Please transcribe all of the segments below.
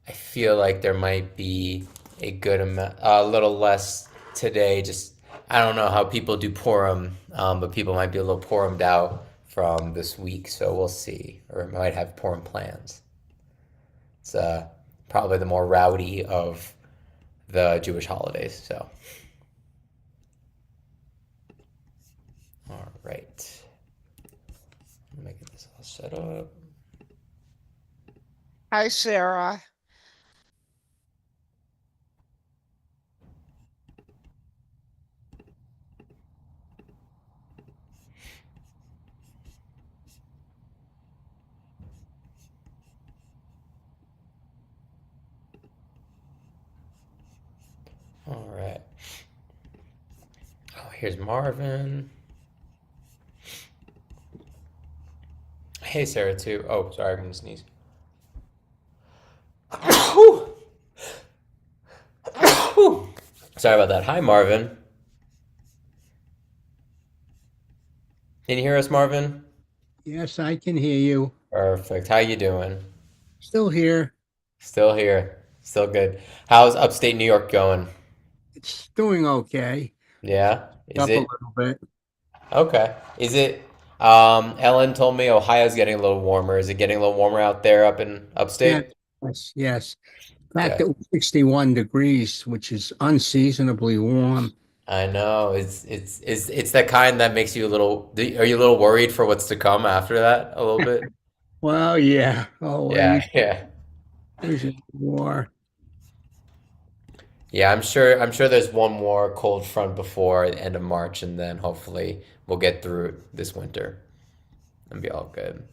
I feel like there might be a good amount, a little less today. Just I don't know how people do Purim, but people might be a little Purim'd out from this week, so we'll see. Or might have Purim plans. It's probably the more rowdy of the Jewish holidays. So, all right, let me get this all set up. Hi, Sarah. All right. Oh, here's Marvin. Hey, Sarah, too. Oh, sorry, I'm gonna sneeze. Sorry about that. Hi, Marvin. Can you hear us, Marvin? Yes, I can hear you. Perfect. How you doing? Still here. Still here. Still good. How's upstate New York going? It's doing okay. Yeah. Is Up a it little bit. okay? Is it? Ellen told me Ohio's getting a little warmer. Is it getting a little warmer out there up in Yes, upstate? yes, yes. In fact, Good. it was 61 degrees, which is unseasonably warm. I know. It's that kind that makes you a little. Are you a little worried for what's to come after that? A little bit. Well, yeah, Yeah. always. Yeah. There's a war. Yeah, I'm sure there's one more cold front before the end of March, and then hopefully we'll get through it this winter and be all good.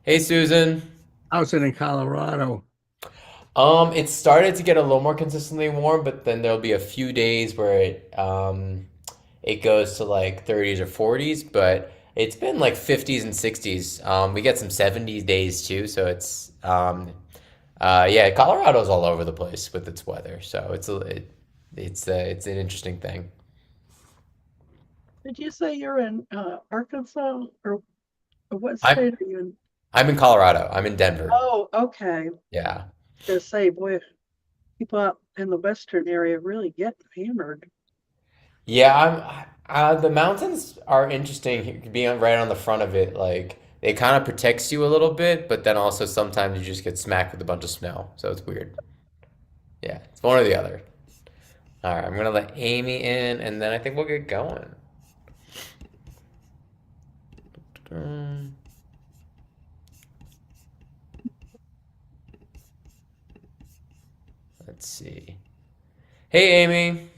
Hey, Susan. How's it in Colorado? It started to get a little more consistently warm, but then there'll be a few days where it goes to like 30s or 40s, but it's been like 50s and 60s. We get some 70s days too, so yeah, Colorado's all over the place with its weather, so it's an interesting thing. Did you say you're in Arkansas or what I'm state are you in? I'm in Colorado. I'm in Denver. Oh, okay. Yeah. Gonna say, boy, people out in the western area really get hammered. Yeah, the mountains are interesting being right on the front of it. Like it kind of protects you a little bit, but then also sometimes you just get smacked with a bunch of snow. So it's weird. Yeah, it's one or the other. All right, I'm gonna let Amy in, and then I think we'll get going. Let's see. Hey, Amy.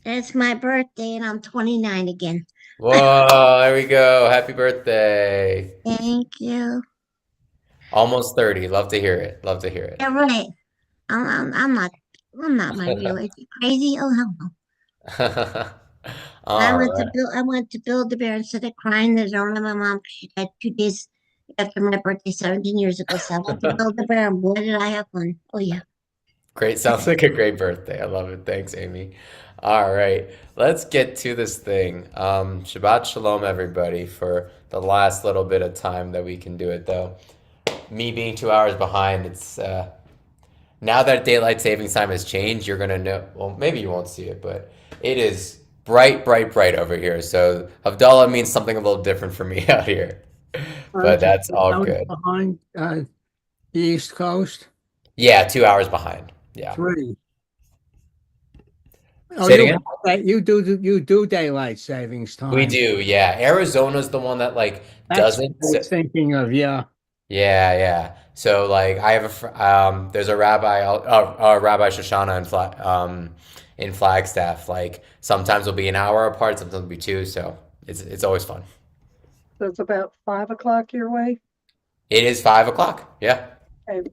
It's my birthday and I'm 29 again. Whoa, there we go. Happy birthday. Thank you. Almost 30. Love to hear it. Love to hear it. Yeah, right. I'm not. I'm not my real age. You crazy? Oh hell no. I All went to right. build. I went to Build-A-Bear instead of crying the zone of my mom 'cause she died 2 days after my birthday 17 years ago. So I went to Build-A-Bear and boy did I have fun. Oh yeah. Great. Sounds like a great birthday. I love it. Thanks, Amy. All right. Let's get to this thing. Shabbat Shalom, everybody, for the last little bit of time that we can do it, though. Me being 2 hours behind, it's now that daylight savings time has changed, you're gonna know. Well, maybe you won't see it, but it is bright, bright, bright over here. So Havdalah means something a little different for me out here, but Aren't you that's all 3 hours good. behind the East Coast? Yeah, 2 hours behind. Yeah. 3. Oh, Say it you have again. that. You do daylight savings We time. do, yeah. Arizona's the one that like That's doesn't. what I was thinking of. Yeah. Yeah, yeah. So like I have there's a rabbi Rabbi Shoshana in Flagstaff. Like sometimes it'll be an hour apart, sometimes it'll be two. So it's always fun. So it's about 5 o'clock your way. It is 5 o'clock. Yeah. Okay,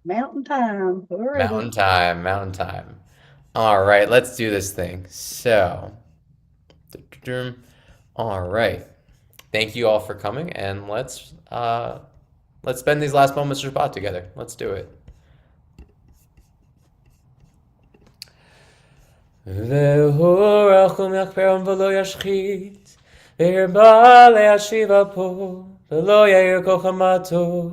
mountain time. Alrighty. Mountain time, mountain time. All right, let's do this thing. So, all right. Thank you all for coming, and let's spend these last moments of Shabbat together. Let's do it. והוא רחום יכפרם ולא ישחית, והרבה להשיבה פה, ולא יאיר כל חמתו.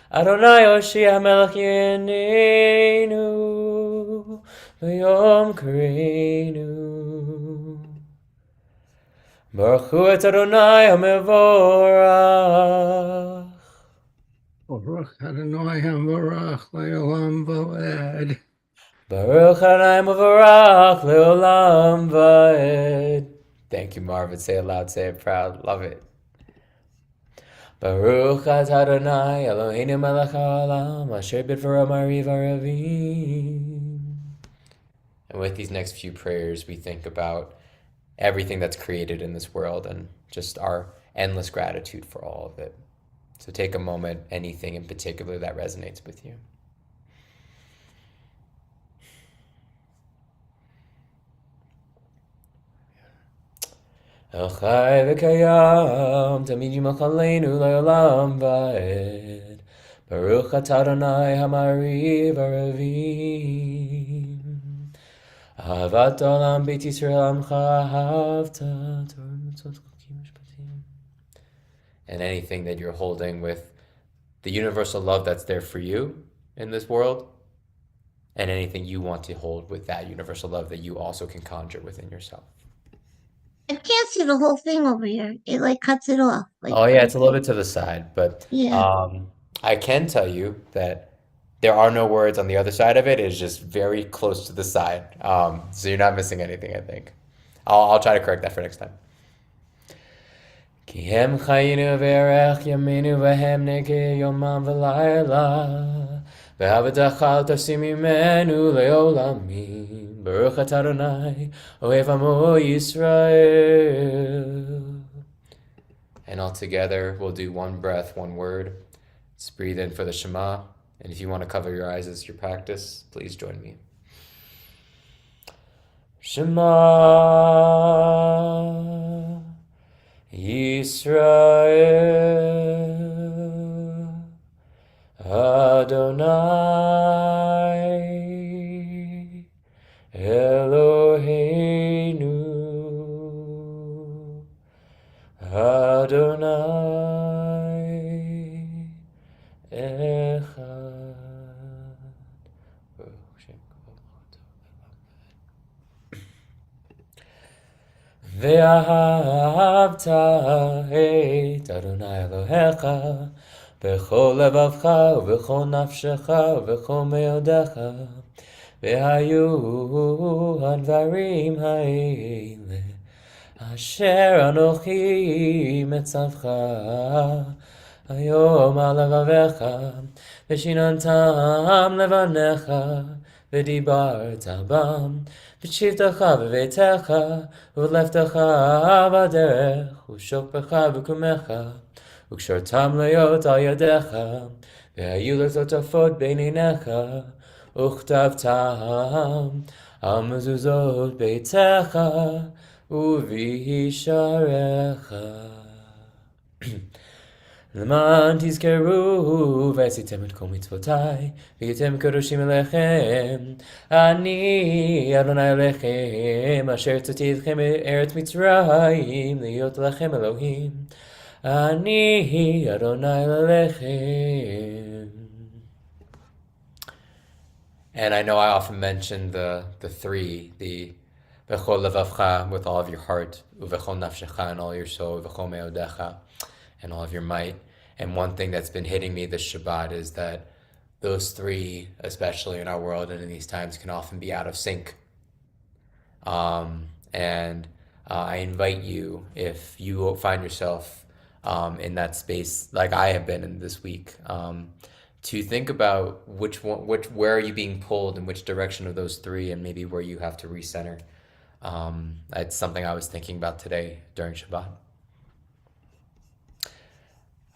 אדוני הושיע מלך יעננו, ביום קראנו. ברכו את אדוני המבורך. Baruch Adonai HaMorach Le'olam Va'ed. Baruch Adonai Mavarach Leolam Vaed. Thank you, Marvin. Say it loud, say it proud. Love it. Baruch Atah Adonai Eloheinu melech haolam asher bidvaro mariv aravim. And with these next few prayers, we think about everything that's created in this world and just our endless gratitude for all of it. So take a moment, anything in particular that resonates with you. El Chai v'Kayam, Tamid Yimach Aleinu Le'olam Va'ed. Baruch Atah Adonai Hamariv Aravim. Ahavat Olam Beit Yisrael Amcha Ahavta Torah Mitzvot Chokim Mishpatim. And anything that you're holding with the universal love that's there for you in this world, and anything you want to hold with that universal love that you also can conjure within yourself. I can't see the whole thing over here. It like cuts it off. Like, Oh yeah, it's a little bit to the side, but yeah. I can tell you that there are no words on the other side of it. It's just very close to the side, so you're not missing anything. I think. I'll try to correct that for next time. כי הם חיינו וערך ימינו והם נגי יומם ולילה ועבדך אל תשים ממנו לעולמים ברוך אתה אדוני אוהב עמו ישראל. And all together we'll do one breath, one word. Let's breathe in for the Shema, and if you want to cover your eyes as your practice, please join me. Shema Yisrael Adonai Eloheinu Adonai Echad. ואהבת את אדוני אלוהיך בכל לבבך ובכל נפשך ובכל מאודך והיו הדברים האלה אשר אנוכי מצווך היום על לבביך ושיננתם לבניך ודיברת בם בשבתך בביתך ובלכתך בדרך ושוכבך וקומך וקשרתם להיות על ידיך והיו לטוטפות בין עיניך וכתבתם על מזוזות ביתך ובישעריך. למען תזכרו ועשיתם את כל מצוותיי והייתם קדושים אליכם אני אדוני אלוהיכם אשר הוצאתי אתכם מארץ מצרים להיות לכם אלוהים אני אדוני אלוהיכם. And I know I often mention the three, the V'chol levavcha with all of your heart, Uv'chol nafshecha and all your soul, V'chol meodecha and all of your might. And one thing that's been hitting me this Shabbat is that those three, especially in our world and in these times, can often be out of sync. And I invite you, if you find yourself in that space, like I have been in this week, to think about where are you being pulled in which direction of those three, and maybe where you have to recenter. It's something I was thinking about today during Shabbat.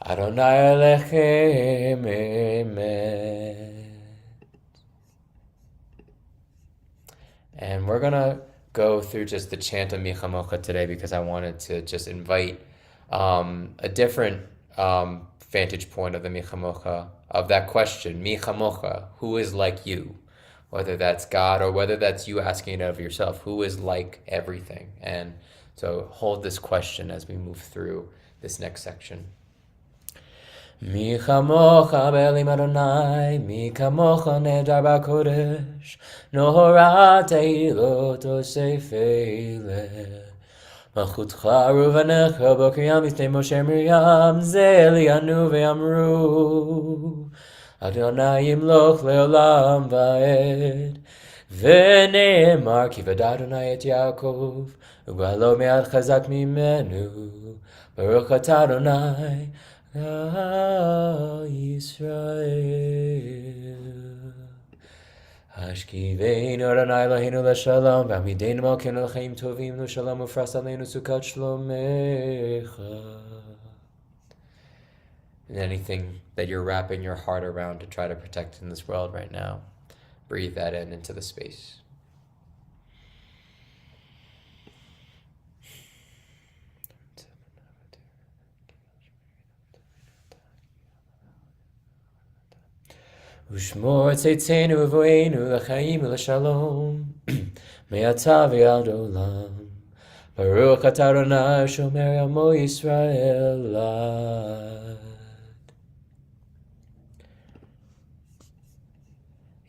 Adonai Elechem Emet. And we're gonna go through just the chant of Mi Chamocha today because I wanted to just invite a different vantage point of the Mi Chamocha, of that question, Mi Chamocha, who is like you? Whether that's God or whether that's you asking it of yourself, who is like everything? And So hold this question as we move through this next section. Mi chamocha be'elim Adonai, mi kamocha nedar b'kodesh, nohora teilot osefele. Malchutcha ruvanecha b'kriyam b'fnei Moshe Miriam, ze lianu ve'amru, Adonai yimloch le'olam va'ed. ונאמר כי ודע אדוני את יעקב וגואלו מעט חזק ממנו ברוך אתה אדוני ישראל. השכיבנו אדוני אלוהינו לשלום ועמידנו מלכנו לחיים טובים לשלום ופרס עלינו סוכת שלומך. And anything that you're wrapping your heart around to try to protect in this world right now, breathe that in into the space. ושמור צאצאנו ובואנו לחיים ולשלום, מעתה ועד עולם. ברוך אתה אדוני שומר עמו ישראל לעד.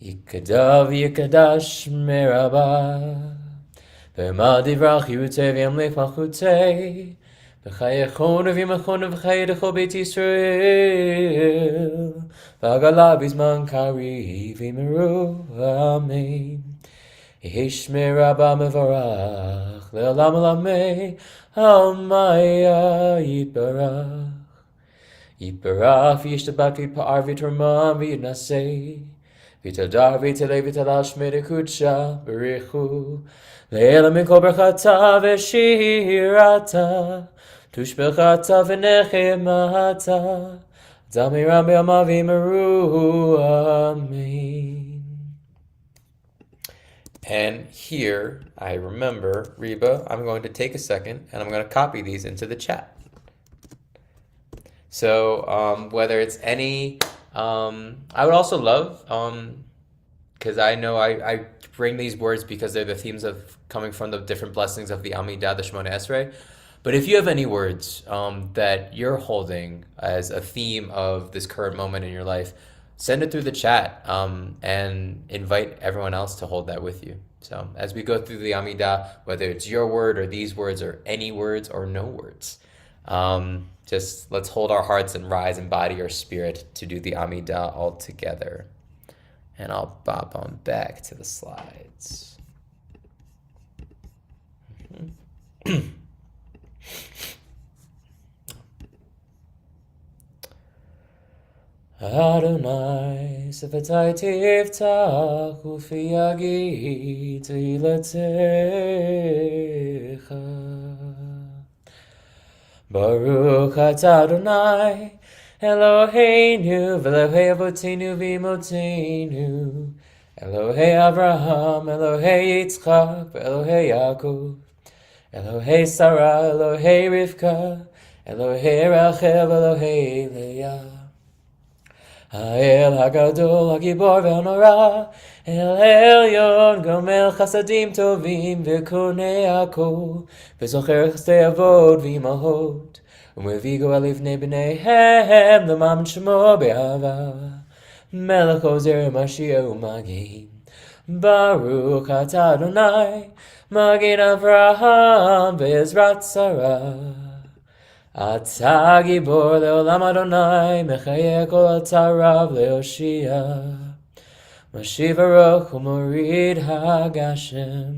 יקדע ויקדש מרבה, ועמד דברך חיותי וימלך מלכותי, בחייכון ובימכון ובחיי דכל בית ישראל, ועגלה בזמן קריב אמרו אמן. יהי שמי רבה מבורך, לעולם עולמי, עלמיה יתברך. יתברך וישתבח ויתפאר ויתרומם ויתנשא, ויתהדר ויתעלה ויתהלל שמי דקודשה בריחו, לעילא מכל ברכתה ושירתה, תושבחתה ונחמתה, זמירם בימיו ואמרו amen. And here, I remember, Reba, I'm going to take a second and I'm going to copy these into the chat. So whether it's any, I would also love, because I know I bring these words because they're the themes of coming from the different blessings of the Amidah, the Shemona Esrei. But if you have any words that you're holding as a theme of this current moment in your life, send it through the chat and invite everyone else to hold that with you. So as we go through the Amidah, whether it's your word or these words or any words or no words, just let's hold our hearts and rise and body our spirit to do the Amidah all together. And I'll bop on back to the slides. Adonai, Sefatai Tiftach, Ufi Yagi Tilatecha. Baruch atah Adonai, Eloheinu, Velohei Avotenu v'Imotenu, Elohei Avraham, Elohei Yitzchak, Elohei Yaakov, Elohei Sarah, Elohei Rivka, Elohei Rachel, Elohei Leah. האל הגדול, הגיבור והנורא, אל העליון, גומל חסדים טובים וקונה הכל, וזוכר חסדי אבות ואימהות, ומביא גואל לבני בניהם למען שמו באהבה, מלך עוזר משיח ומגן. ברוך אתה אדוני, מגן אברהם ועזרת שרה. אתה גיבור לעולם אדוני, מחיה כל הצריו להושיע, משיב הרוח ומוריד הגשם,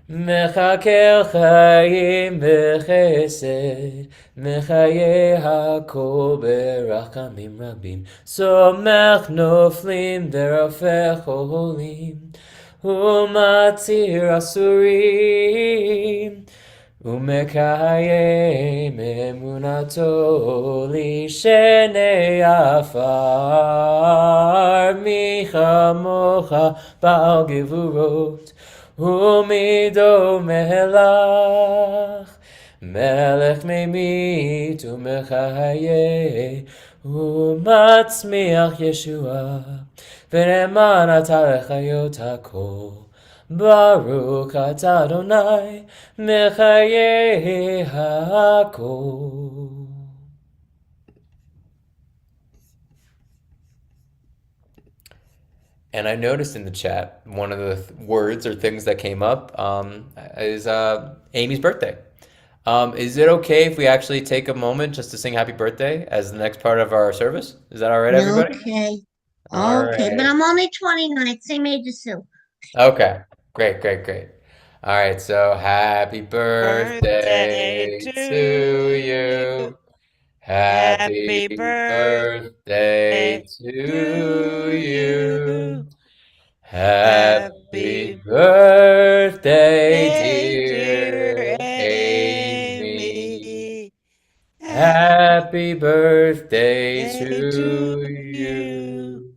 מחכה חיים בחסד, מחיה הכל ברחמים רבים, סומך נופלים ורופא חולים, ומתיר אסורים, ומקיים אמונתו לשני עפר, מי כמוך בעל גבורות ומידו מלך, מלך ממית ומחיה ומצמיח ישועה, ונאמן אתה לחיות הכל, Baruch atah Adonai mechayeh hakol. And I noticed in the chat one of the words or things that came up is Amy's birthday. Is it okay if we actually take a moment just to sing happy birthday as the next part of our service? Is that all right, everybody? Okay. All Okay, but right. I'm only 29, same age as Sue. Okay. Great, great, great. All right. So happy Birthday birthday to to you. you. Happy Happy birthday birthday to to you. you. Happy Happy birthday, birthday, dear dear Amy. Amy. Happy Happy birthday birthday to to you. you.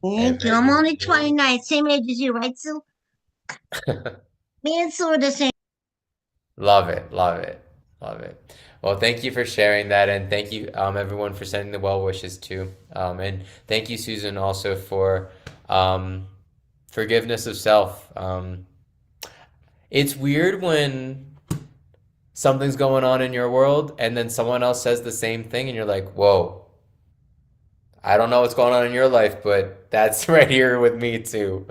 And Thank you. I'm many only more. 29, same age as you, right, Sue? Me and Sue are the same. Love it, love it, love it. Well, thank you for sharing that, and thank you, everyone, for sending the well wishes too. And thank you, Susan, also for um, forgiveness of self. It's weird when something's going on in your world, and then someone else says the same thing, and you're like, "Whoa, I don't know what's going on in your life, but that's right here with me too."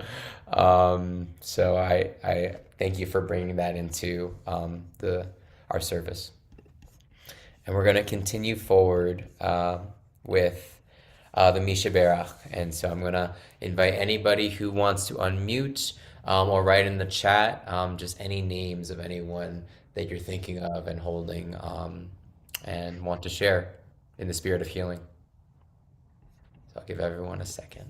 So I thank you for bringing that into the our service. And we're going to continue forward with the Misha Berach. And so I'm going to invite anybody who wants to unmute or write in the chat just any names of anyone that you're thinking of and holding and want to share in the spirit of healing. So I'll give everyone a second.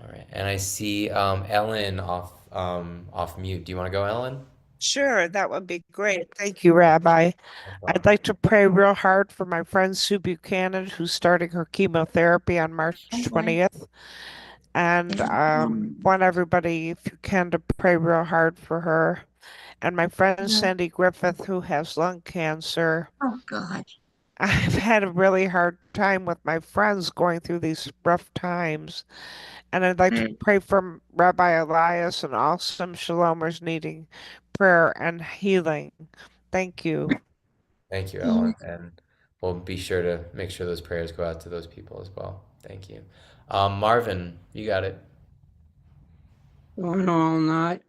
All right. And I see Ellen off mute. Do you want to go, Ellen? Sure, that would be great. Thank you, Rabbi. No I'd problem. like to pray real hard for my friend Sue Buchanan, who's starting her chemotherapy on March Okay. 20th. And want everybody, if you can, to pray real hard for her. And my friend Sandy Griffith, who has lung cancer. Oh, God. I've had a really hard time with my friends going through these rough times. And I'd like to pray for Rabbi Elias and all some Shalomers needing prayer and healing. Thank you. Thank you, Ellen. And we'll be sure to make sure those prayers go out to those people as well. Thank you. Marvin, you got it. Going all night.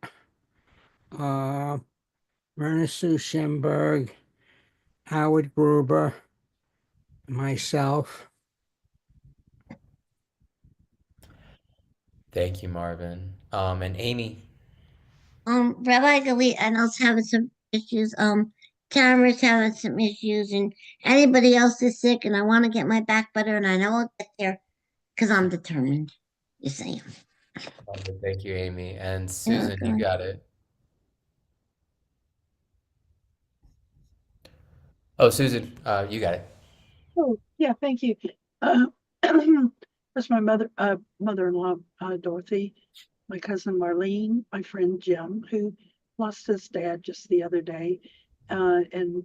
Werner Sue Schemberg, Howard Gruber, myself. Thank you, Marvin. And Amy. Rabbi Galit, I know it's having some issues. Tamara's having some issues, and anybody else is sick, and I want to get my back better, and I know I'll get there because I'm determined. You see. Thank you, Amy. And Yeah, Susan, you okay. got it. Oh, Susan, you got it. Oh, yeah, thank you. That's my mother-in-law, Dorothy, my cousin Marlene, my friend Jim, who lost his dad just the other day, and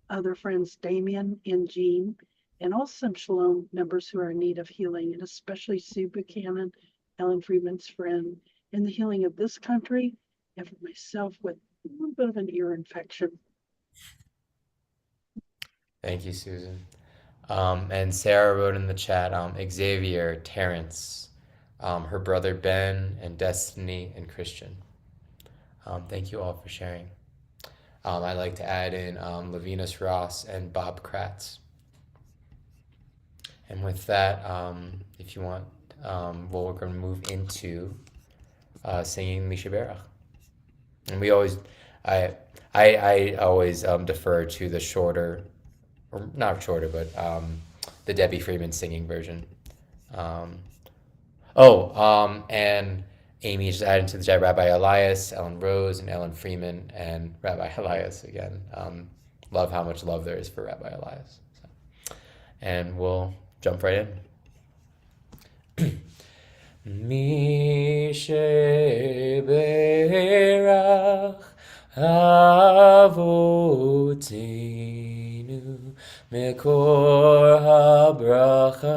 other friends Damien and Jean, and all some Shalom members who are in need of healing, and especially Sue Buchanan, Ellen Friedman's friend, in the healing of this country, and for myself with a little bit of an ear infection. Thank you, Susan. And Sarah wrote in the chat, Xavier, Terrence, her brother Ben, and Destiny and Christian. Thank you all for sharing. I'd like to add in Lavinus Ross and Bob Kratz. And with that, if you want, well, we're going to move into singing Misha Berach. And we always, I always defer to the shorter, or not shorter, but the Debbie Freeman singing version. And Amy just added to the chat Rabbi Elias, Ellen Rose, and Ellen Freeman, and Rabbi Elias again. Love how much love there is for Rabbi Elias. So, and we'll jump right in. Mishe berach avotenu מקור הברכה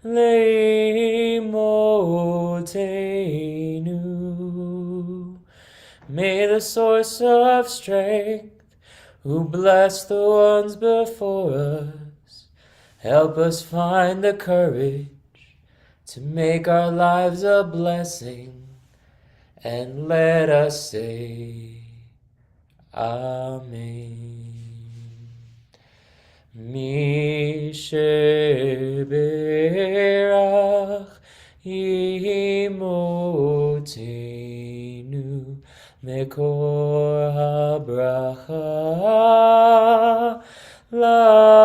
לאמותינו. May the source of strength, who bless the ones before us, help us find the courage to make our lives a blessing, and let us say, Amen. Mi sheberach imotenu Mekor habracha lavotenu.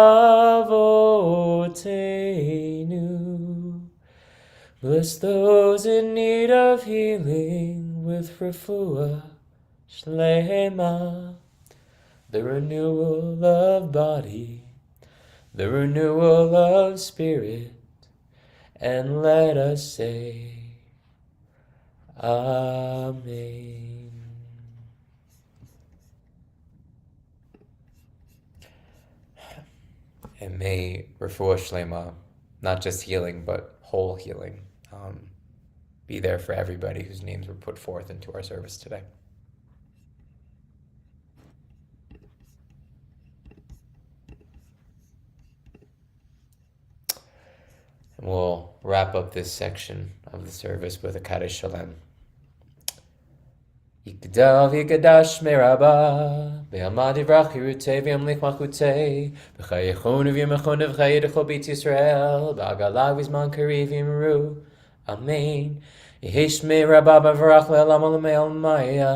Bless those in need of healing with refuah shlema, the renewal of body, the renewal of spirit, and let us say, Amen. And may refuah shlema, not just healing, but whole healing, be there for everybody whose names were put forth into our service today. And we'll wrap up this section of the service with a Kaddish Shalom. Yigdal v'yigdash merabah, be'alma divrach yirutei v'yamlich malchutei, b'chayechonu v'yamechonu v'chayedechol b'it Yisrael, b'agalah v'zman kari v'yimru. Amen. Yehish merabah b'varach le'elam olamei almaya.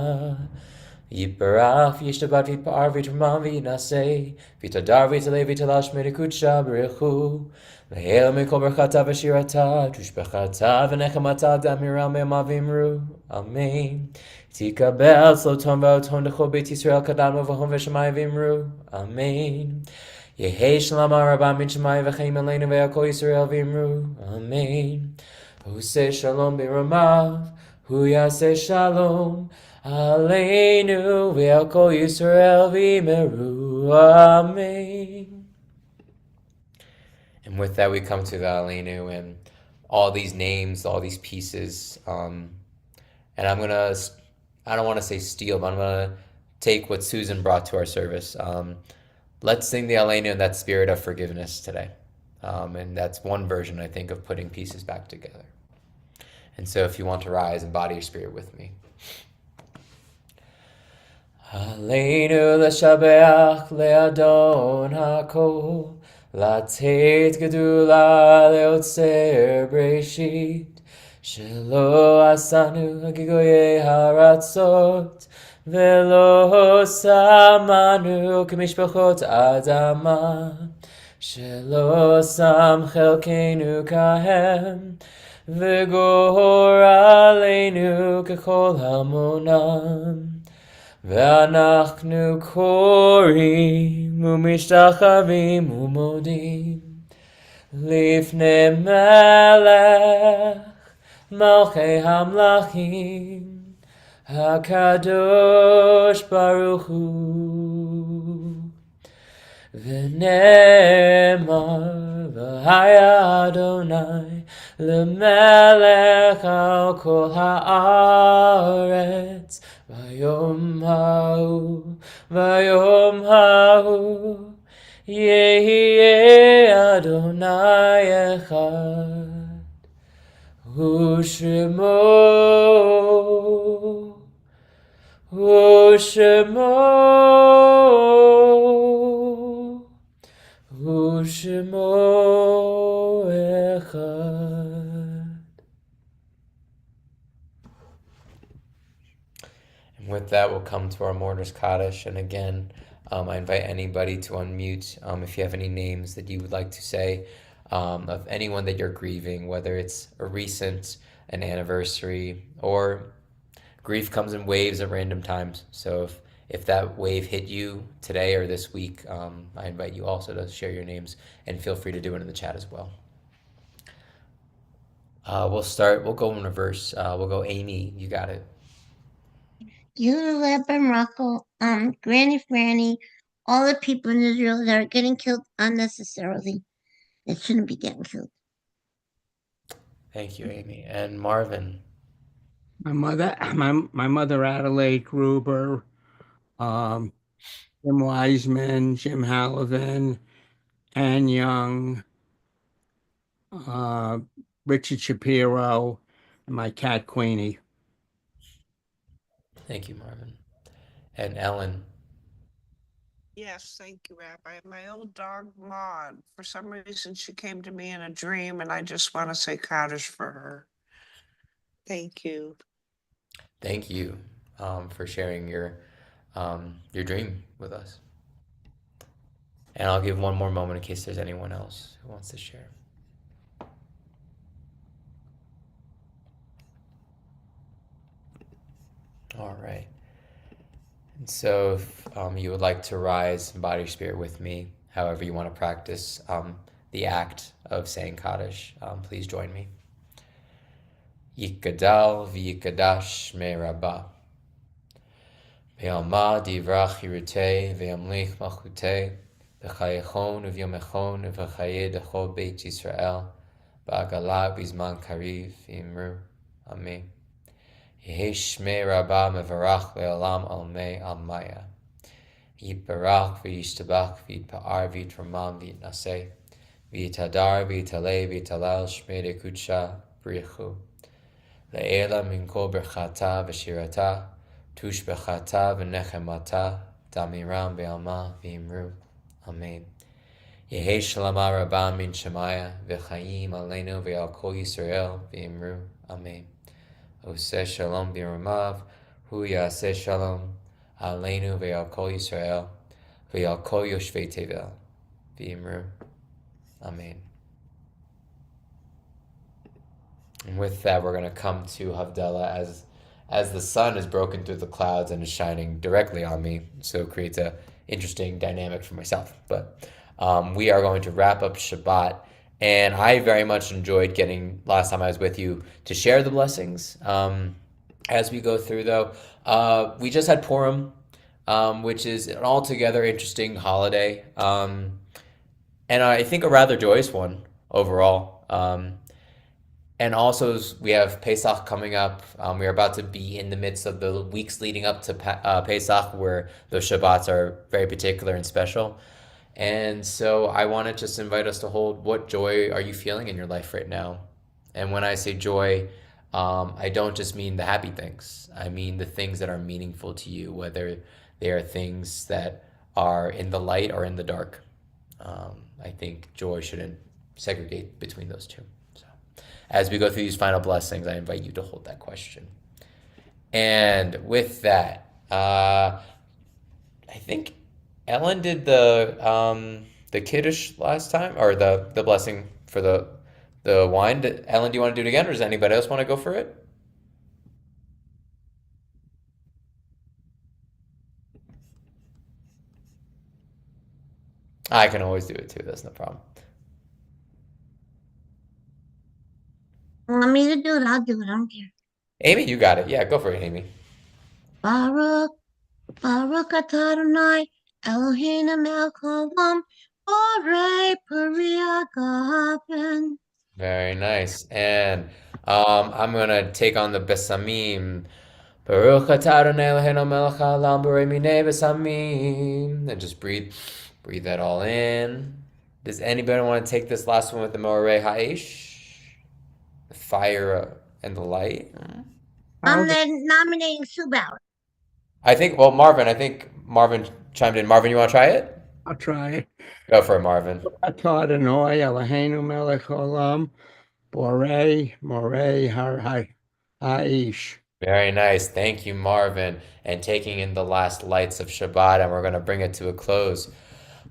Yitbarach v'yishtabat v'yitpa'ar v'yitramam v'yinaseh, v'yitadar v'yitalei v'yitalash merikutcha b'rechu. Le'el mikol berchata v'shirata, tushbechata v'nechamata d'amiram me'ama v'imru. Amen. Tikabel sloton v'oton d'chol beit Yisrael kadam v'hom v'shamayim v'imru. Amen. Yehei shalom ha'rabah min shamayim v'chaim aleinu v'yakol Yisrael v'imru. Amen. Hu say shalom b'ramav, hu yaseh shalom aleinu v'yakol Yisrael v'imru. Amen. And with that, we come to the aleinu and all these names, all these pieces. And I don't want to say steal, but I'm going to take what Susan brought to our service. Let's sing the aleinu in that spirit of forgiveness today. And that's one version, I think, of putting pieces back together. And so if you want to rise and body your spirit with me. Aleinu l'shabeach le'adon ha'kol, Latet gedula leotzer breshit, shelo asanu hagigoye haratzot, velo samanu k'mishpachot adama, shelo sam chelkenu kahem, v'gor aleinu k'chol hamonam. ואנחנו קוראים ומשתחווים ומודים לפני מלך מלכי המלכים הקדוש ברוך הוא. ונאמר והיה אדוני למלך על כל הארץ ביום ההוא יהיה אדוני אחד ושמו אחד. And with that, we'll come to our Mourner's Kaddish. And again, I invite anybody to unmute if you have any names that you would like to say of anyone that you're grieving, whether it's an anniversary, or grief comes in waves at random times. So if that wave hit you today or this week, I invite you also to share your names, and feel free to do it in the chat as well. We'll go in reverse. We'll go Amy, you got it. Julep and Rocco, Granny Franny, all the people in Israel that are getting killed unnecessarily. That shouldn't be getting killed. Thank you, Amy. And Marvin. My mother Adelaide Gruber, Jim Wiseman, Jim Hallivan, Ann Young, uh, Richard Shapiro, and my cat Queenie. Thank you, Marvin. And Ellen. Yes, thank you, Rabbi. My old dog, Maud, for some reason, she came to me in a dream, and I just want to say Kaddish for her. Thank you. Thank you for sharing your dream with us. And I'll give one more moment in case there's anyone else who wants to share. All right. And so if you would like to rise in body spirit with me, however you want to practice the act of saying Kaddish, please join me. Yikadal v'yikadash me rabbah. Ve'alma divrach yirutei ve'amlich malchutei. V'chayechon uvyomechon v'chaye dechol beit Yisrael. Ba'agalah bizman kariv v'imru. Amen. Yehi shmei rabbah mevarach le'olam almei almaya. Yitbarach v'yishtabach v'yitpa'ar v'yitramam v'yitnaseh. V'yitadar v'yitalei v'yitalal shmei dekudsha brichu. Le'ela min kol berchata v'shirata. Tush bechata v'nechemata. Damiram be'alma v'imru. Amen. Yehi shalama rabbah min shemaya. V'chayim aleinu ve'al kol Yisrael v'imru. Amen. Oseh shalom b'ramav. Hu yaseh shalom. Aleinu ve'al kol Yisrael. Ve'al kol yoshvei tevel. V'imru. Amen. And with that, we're going to come to Havdalah as the sun is broken through the clouds and is shining directly on me. So it creates a interesting dynamic for myself. But we are going to wrap up Shabbat. And I very much enjoyed getting, last time I was with you, to share the blessings. As we go through, though, we just had Purim, which is an altogether interesting holiday. And I think a rather joyous one overall. And also, we have Pesach coming up. We are about to be in the midst of the weeks leading up to Pesach, where those Shabbats are very particular and special. And so I want to just invite us to hold, what joy are you feeling in your life right now? And when I say joy, I don't just mean the happy things. I mean the things that are meaningful to you, whether they are things that are in the light or in the dark. I think joy shouldn't segregate between those two. So as we go through these final blessings, I invite you to hold that question. And with that, I think Ellen did the kiddush last time, or the blessing for the wine. Ellen, do you want to do it again, or does anybody else want to go for it? I can always do it too. That's no problem. Want me to do it? I'll do it. I don't care. Amy, you got it. Yeah, go for it, Amy. Baruch, Baruch atah Adonai, Eloheinu melech haolam, borei peri hagafen. Very nice. And I'm gonna take on the besamim. Baruch atah Adonai Eloheinu melech haolam borei minei besamim. And just breathe that all in. Does anybody want to take this last one with the Moreh Haish? The fire and the light? I'm then nominating Sue Bauer. I think Marvin chimed in. Marvin, you want to try it? I'll try it. Go for it, Marvin. Atah Adonai Eloheinu melech haolam, borei morei haish. Very nice. Thank you, Marvin. And taking in the last lights of Shabbat, and we're going to bring it to a close.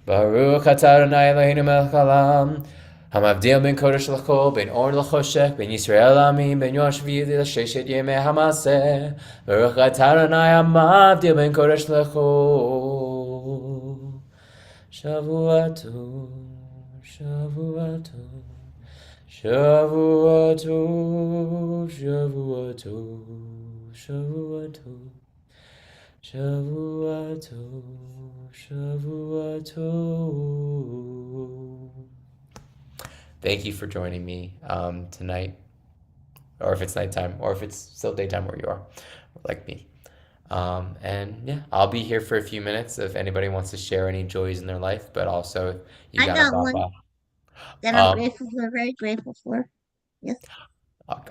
Baruch atah Adonai Eloheinu melech haolam, hamavdil ben kodesh l'chol, ben or l'choshech, ben Yisrael amim, ben yom shvi'i l'sheshet yemei hamaseh. Baruch atah Adonai hamavdil ben kodesh l'chol. Shavua tov, Shavua tov, Shavua tov, Shavua tov, Shavua tov. Shavua tov, Shavua tov. Thank you for joining me tonight, or if it's nighttime, or if it's still daytime where you are, like me. And yeah, I'll be here for a few minutes if anybody wants to share any joys in their life, but also if you I gotta got bop one off. that I'm Um, grateful for, very grateful for. Yes.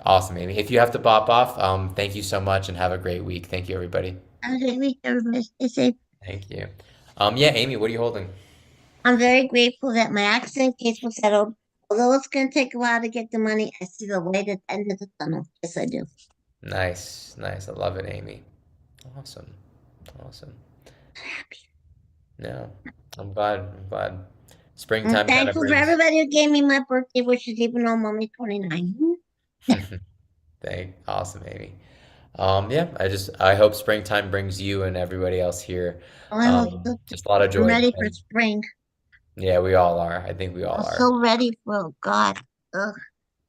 awesome, Amy. If you have to bop off, thank you so much and have a great week. Thank you, everybody. Have a great week, everybody. Stay safe. Thank you. Yeah, Amy, what are you holding? I'm very grateful that my accident case was settled. Although it's going to take a while to get the money, I see the light at the end of the tunnel. Yes, I do. Nice, nice. I love it, Amy. Awesome, awesome. Happy. Yeah, I'm glad. I'm glad. I'm Springtime kind of thankful for brings. everybody who gave me my birthday wishes, even though I'm only 29. Awesome, Amy. Yeah, I hope springtime brings you and everybody else here Oh, I hope so. just a lot of I'm joy. ready for And spring. yeah, we all are. I think we all I'm are. so ready for, oh God. Ugh.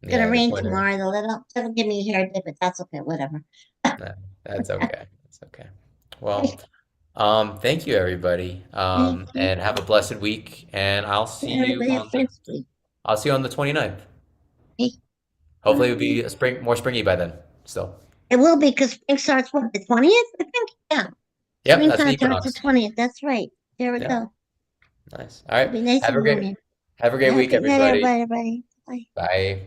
It's going Yeah, to the rain point is, tomorrow, though. That'll give me a hair day, but that's okay. Whatever. nah, that's okay. That's okay. Well, thank you, everybody. Thank you. And have a blessed week. And Everybody have a blessed week. I'll see you on the 29th. Hey. Hopefully it'll be more springy by then. Still. It will be because spring starts what, the 20th? I think. Yeah. Yep, that's the Springtime starts the equinox. 20th. That's right. There we Yeah, go. nice. All It'll right. be nice and warm here. Have a great Have a week, good night, everybody. everybody. Bye. Bye.